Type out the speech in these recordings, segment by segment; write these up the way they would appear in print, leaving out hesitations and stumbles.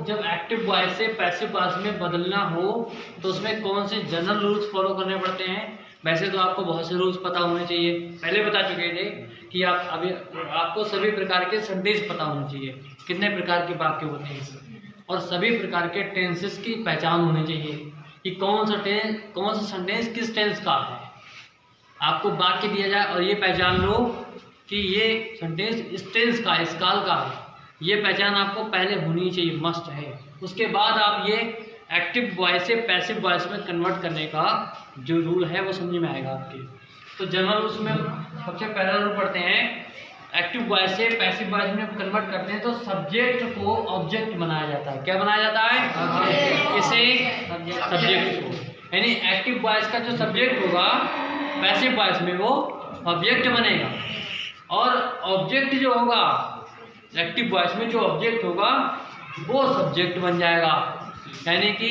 जब active voice से passive voice में बदलना हो तो उसमें कौन से जनरल रूल्स फॉलो करने पड़ते हैं। वैसे तो आपको बहुत से रूल्स पता होने चाहिए, पहले बता चुके थे कि आप अभी आपको सभी प्रकार के सेंटेंस पता होने चाहिए, कितने प्रकार के वाक्य होते हैं, और सभी प्रकार के टेंसेस की पहचान होनी चाहिए कि कौन सा सेंटेंस किस टेंस का है। आपको वाक्य दिया जाए और ये पहचान लो कि ये सेंटेंस इस टेंस का, इस काल का है, ये पहचान आपको पहले होनी चाहिए, मस्ट है। उसके बाद आप ये एक्टिव वॉइस से पैसिव वॉइस में कन्वर्ट करने का जो रूल है वो समझ में आएगा आपके। तो जनरल उसमें सबसे पहला रूल पढ़ते हैं, एक्टिव वॉइस से पैसिव वॉइस में कन्वर्ट करते हैं तो सब्जेक्ट को ऑब्जेक्ट बनाया जाता है। क्या बनाया जाता है? इसे सब्जेक्ट को, यानी एक्टिव वॉइस का जो सब्जेक्ट होगा पैसिव वॉइस में वो ऑब्जेक्ट बनेगा, और ऑब्जेक्ट जो होगा एक्टिव वॉइस में, जो ऑब्जेक्ट होगा वो सब्जेक्ट बन जाएगा। यानी कि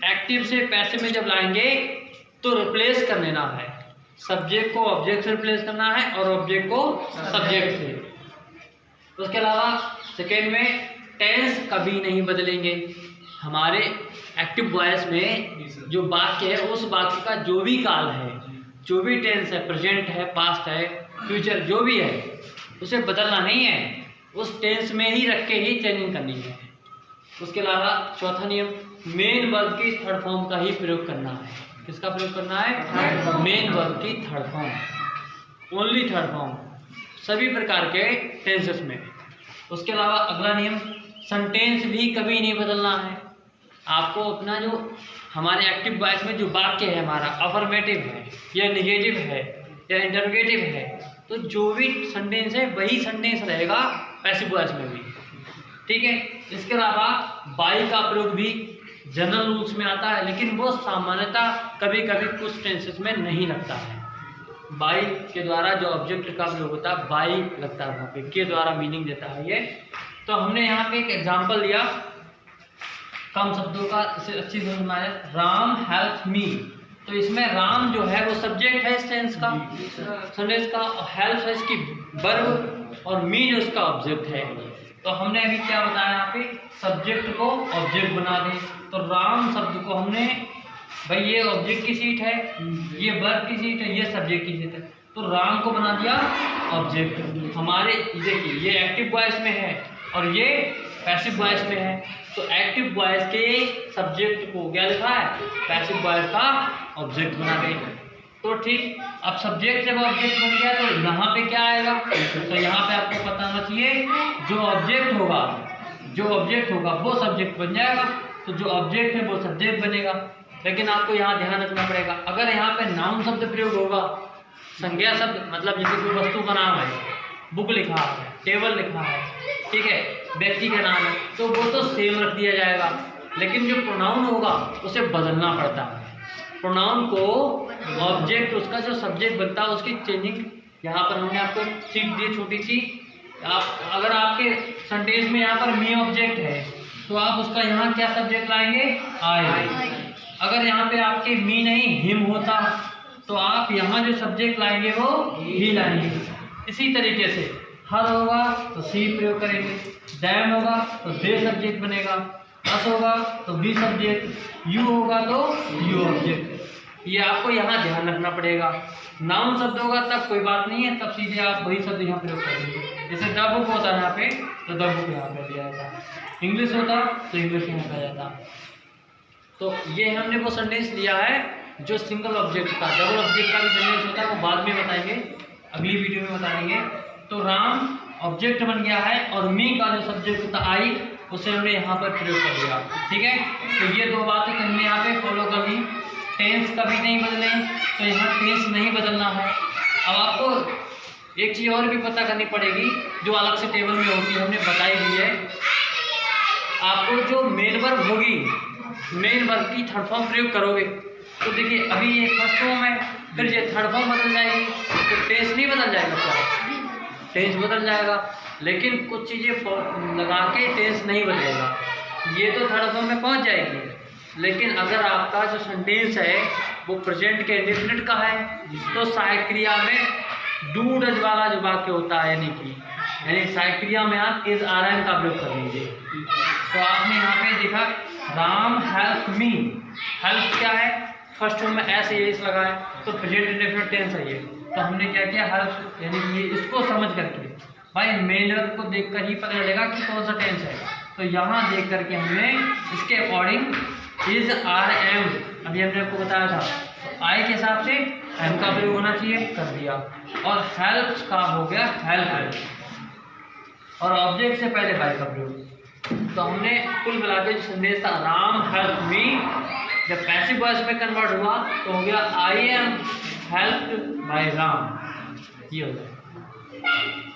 एक्टिव से पैसिव में जब लाएंगे तो रिप्लेस कर लेना है, सब्जेक्ट को ऑब्जेक्ट से रिप्लेस करना है और ऑब्जेक्ट को सब्जेक्ट से। उसके अलावा सेकेंड में टेंस कभी नहीं बदलेंगे। हमारे एक्टिव वॉइस में जो वाक्य है उस वाक्य का जो भी काल है, जो भी टेंस है, प्रेजेंट है, पास्ट है, फ्यूचर जो भी है, उसे बदलना नहीं है, उस टेंस में ही रख के ही चेंजिंग करनी है। उसके अलावा चौथा नियम, मेन वर्ब की थर्ड फॉर्म का ही प्रयोग करना है। किसका प्रयोग करना है? मेन वर्ब की third form, only third form, सभी प्रकार के टेंसेस में। उसके अलावा अगला नियम, सेंटेंस भी कभी नहीं बदलना है। आपको अपना जो हमारे एक्टिव वॉइस में जो वाक्य है हमारा, अफर्मेटिव है या नेगेटिव है या इंटरोगेटिव है, तो जो भी सेंटेंस है वही सेंटेंस रहेगा पैसिव वॉइस में भी, ठीक है। इसके अलावा बाई का प्रयोग भी जनरल रूल्स में आता है, लेकिन वो सामान्यतः कभी कभी कुछ टेंसेस में नहीं लगता है। बाई के द्वारा जो ऑब्जेक्ट का प्रयोग होता है, बाई लगता है वहाँ पे, के द्वारा मीनिंग देता है ये। तो हमने यहाँ पे एक एग्जाम्पल लिया कम शब्दों का, इसे अच्छी समझ में आया, राम हेल्प मी। तो इसमें राम जो है वो सब्जेक्ट है इस टेंस का, सेंटेंस का, हेल्प है इसकी वर्ब, और मी जो इसका ऑब्जेक्ट है। तो हमने अभी क्या बताया यहाँ पे, सब्जेक्ट को ऑब्जेक्ट बना दे। तो राम शब्द को हमने, भाई ये ऑब्जेक्ट की सीट है, ये वर्ब की सीट है, ये सब्जेक्ट की सीट है, तो राम को बना दिया ऑब्जेक्ट। हमारे देखिए ये एक्टिव वॉइस में है और ये पैसिव वॉइस में है, तो एक्टिव वॉइस के सब्जेक्ट को क्या लिखा है, पैसिव वॉइस का ऑब्जेक्ट बना दें। तो ठीक, अब सब्जेक्ट जब ऑब्जेक्ट बन गया तो यहाँ पे क्या आएगा, तो यहाँ पे आपको पता होना चाहिए जो ऑब्जेक्ट होगा वो सब्जेक्ट बन जाएगा, तो जो ऑब्जेक्ट है वो सब्जेक्ट बनेगा। लेकिन आपको यहाँ ध्यान रखना पड़ेगा, अगर यहाँ पे नाउन शब्द प्रयोग होगा, संज्ञा शब्द, मतलब जैसे कोई वस्तु का नाम है, बुक लिखा है, टेबल लिखा है, ठीक है, व्यक्ति का नाम है, तो वो तो सेम रख दिया जाएगा। लेकिन जो प्रोनाउन होगा उसे बदलना पड़ता है। प्रोनाउन को ऑब्जेक्ट, उसका जो सब्जेक्ट बनता है उसकी चेंजिंग यहाँ पर हमने आपको सीट दी छोटी सी। आप अगर आपके सेंटेंस में यहाँ पर मी ऑब्जेक्ट है तो आप उसका यहाँ क्या सब्जेक्ट लाएंगे, आई। अगर यहाँ पे आपके मी नहीं हिम होता तो आप यहाँ जो सब्जेक्ट लाएंगे वो ही लाएंगे। इसी तरीके से हर होगा तो सी प्रयोग करेंगे, डैम होगा तो दे सब्जेक्ट बनेगा, अस होगा तो बी सब्जेक्ट, यू होगा तो यू ऑब्जेक्ट। ये आपको यहाँ ध्यान रखना पड़ेगा। नाउन शब्द होगा तब कोई बात नहीं है, तब सीधे आप वही शब्द यहाँ प्रयोग करेंगे। जैसे द बुक होता है यहाँ पे तो द बुक यहाँ पे दिया जाता, इंग्लिश होता तो इंग्लिश यहाँ पे जाता। तो ये हमने वो सेंटेंस लिया है जो सिंगल ऑब्जेक्ट का, डबल ऑब्जेक्ट का भी सेंटेंस होता है वो बाद में बताएंगे, अगली वीडियो में बताएंगे। तो राम ऑब्जेक्ट बन गया है और मी का जो सब्जेक्ट होता आई उसे हमने यहाँ पर प्रयोग कर दिया, ठीक है। तो ये दो बातें हमने यहाँ पे फॉलो कर ली। टेंस कभी नहीं बदले, तो यहाँ टेंस नहीं बदलना है। अब आपको एक चीज़ और भी पता करनी पड़ेगी जो अलग से टेबल में होगी, हमने बताई दी है। आपको जो मेन वर्ब होगी, मेन वर्ब की थर्ड फॉर्म प्रयोग करोगे तो देखिए अभी ये फर्स्ट फॉर्म है, फिर ये थर्ड फॉर्म बदल जाएगी, तो टेंस नहीं बदल जाएगा, क्या टेंस बदल जाएगा, लेकिन कुछ चीज़ें लगा के टेंस नहीं बदलेगा। ये तो थर्ड फॉर्म में पहुंच जाएगी। लेकिन अगर आपका जो सेंटेंस है वो प्रेजेंट के इंडेफिनिट का है तो सहायक क्रिया में डू डज वाला जो वाक्य होता है, यानी सहायक क्रिया में आप इज आर एन का प्रयोग कर लीजिए। तो आपने यहाँ पे देखा राम हेल्प मी, हेल्प क्या है, फर्स्ट फॉर्म में एस लगा है, तो प्रेजेंट इंडेफिनिट टेंस है ये। तो हमने क्या किया, हेल्प यानी कि इसको समझ करके भाई मेन वर्ब को देखकर ही पता चलेगा कि कौन सा टेंस है। तो यहाँ देख करके हमने इसके अकॉर्डिंग इज आर एम, अभी हमने आपको बताया था, तो आई के हिसाब से एम का प्रयोग होना चाहिए, कर दिया। और हेल्प का हो गया हेल्प, और ऑब्जेक्ट से पहले बाय का प्रयोग। तो हमने कुल मिलाकर जो संदेश था राम हेल्प मी, जब पैसिव वॉइस में कन्वर्ट हुआ तो हो गया I am helped bye Ram, ये हो गया।